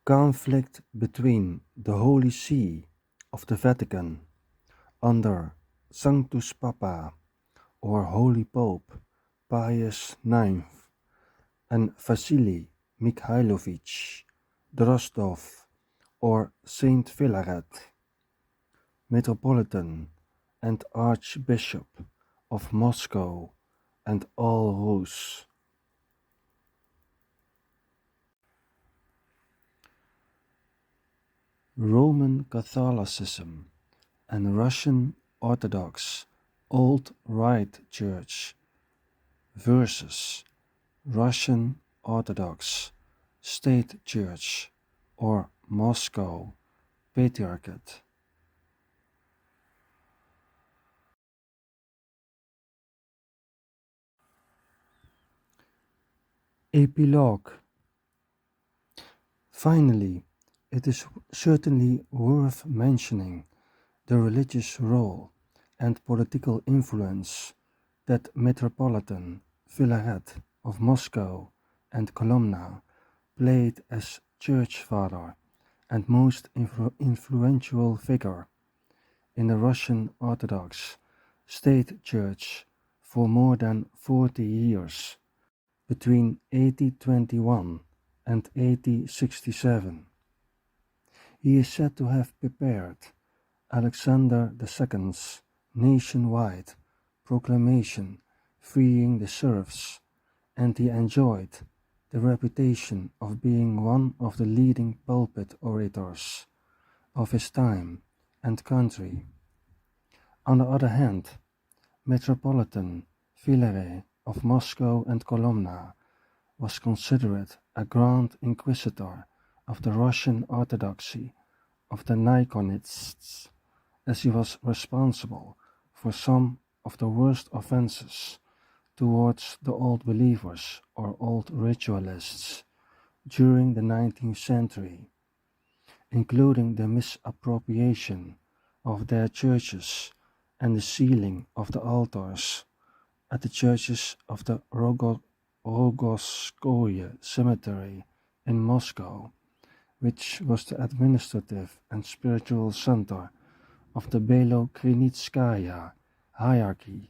conflict between the Holy See of the Vatican under Sanctus Papa or Holy Pope Pius IX and Vasily Mikhailovich Drozdov or Saint Philaret, Metropolitan and Archbishop of Moscow and all Rus. Roman Catholicism and Russian Orthodox Old Rite Church versus Russian Orthodox State Church or Moscow Patriarchate. Epilogue. Finally, it is certainly worth mentioning the religious role and political influence that Metropolitan Philaret of Moscow and Kolomna played as church father and most influential figure in the Russian Orthodox State Church for more than 40 years, between 1821 and 1867. He is said to have prepared Alexander II's nationwide proclamation freeing the serfs, and he enjoyed the reputation of being one of the leading pulpit orators of his time and country. On the other hand, Metropolitan Philaret of Moscow and Kolomna was considered a Grand Inquisitor of the Russian Orthodoxy of the Nikonists, as he was responsible for some of the worst offenses towards the Old Believers or Old Ritualists during the 19th century, including the misappropriation of their churches and the sealing of the altars at the churches of the Rogoskoye Cemetery in Moscow, which was the administrative and spiritual center of the Belokrinitskaya hierarchy,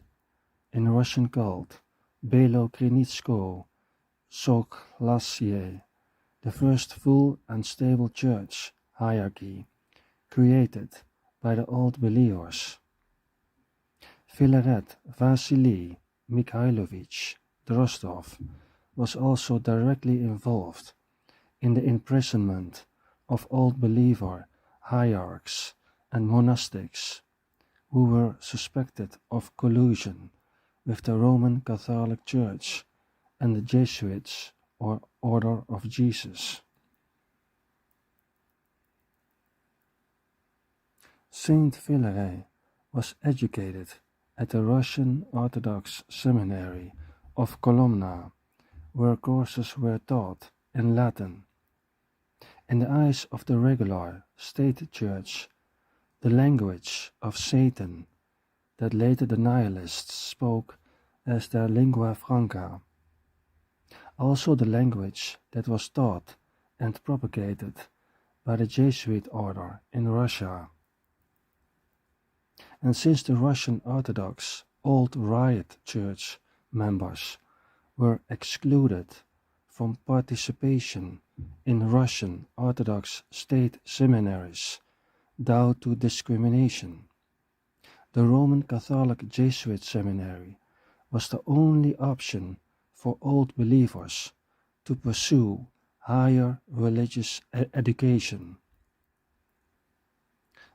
in Russian called Belokrinitsko Sokhlasie, the first full and stable church hierarchy created by the Old Believers. Philaret Vasily Mikhailovich Drozdov was also directly involved in the imprisonment of Old Believer hierarchs and monastics who were suspected of collusion with the Roman Catholic Church and the Jesuits or Order of Jesus. Saint Philaret was educated at the Russian Orthodox Seminary of Kolomna, where courses were taught in Latin. In the eyes of the regular state church, the language of Satan that later the nihilists spoke as their lingua franca, also the language that was taught and propagated by the Jesuit Order in Russia. And since the Russian Orthodox Old Rite Church members were excluded from participation in Russian Orthodox state seminaries due to discrimination, the Roman Catholic Jesuit Seminary was the only option for Old Believers to pursue higher religious education.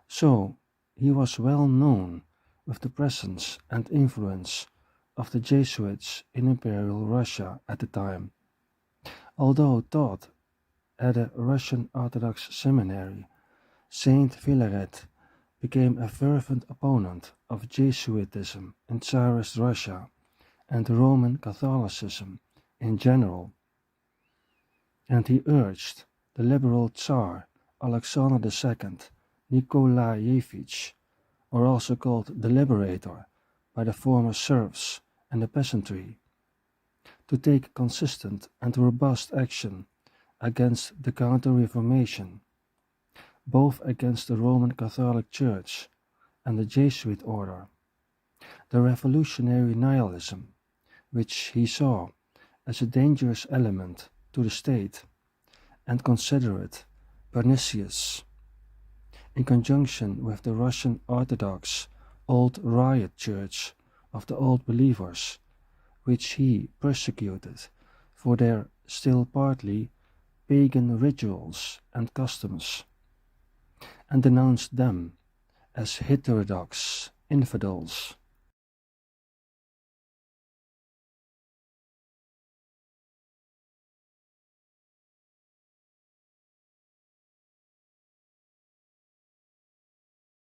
So, he was well known with the presence and influence of the Jesuits in Imperial Russia at the time. Although taught at a Russian Orthodox seminary, Saint Philaret became a fervent opponent of Jesuitism in Tsarist Russia and Roman Catholicism in general, and he urged the liberal Tsar Alexander II Nikolaevich, or also called the Liberator by the former serfs and the peasantry, to take consistent and robust action against the Counter-Reformation, both against the Roman Catholic Church and the Jesuit Order, the revolutionary nihilism, which he saw as a dangerous element to the state and considered pernicious, in conjunction with the Russian Orthodox Old Riot Church of the Old Believers, which he persecuted for their still partly pagan rituals and customs, and denounced them as heterodox infidels.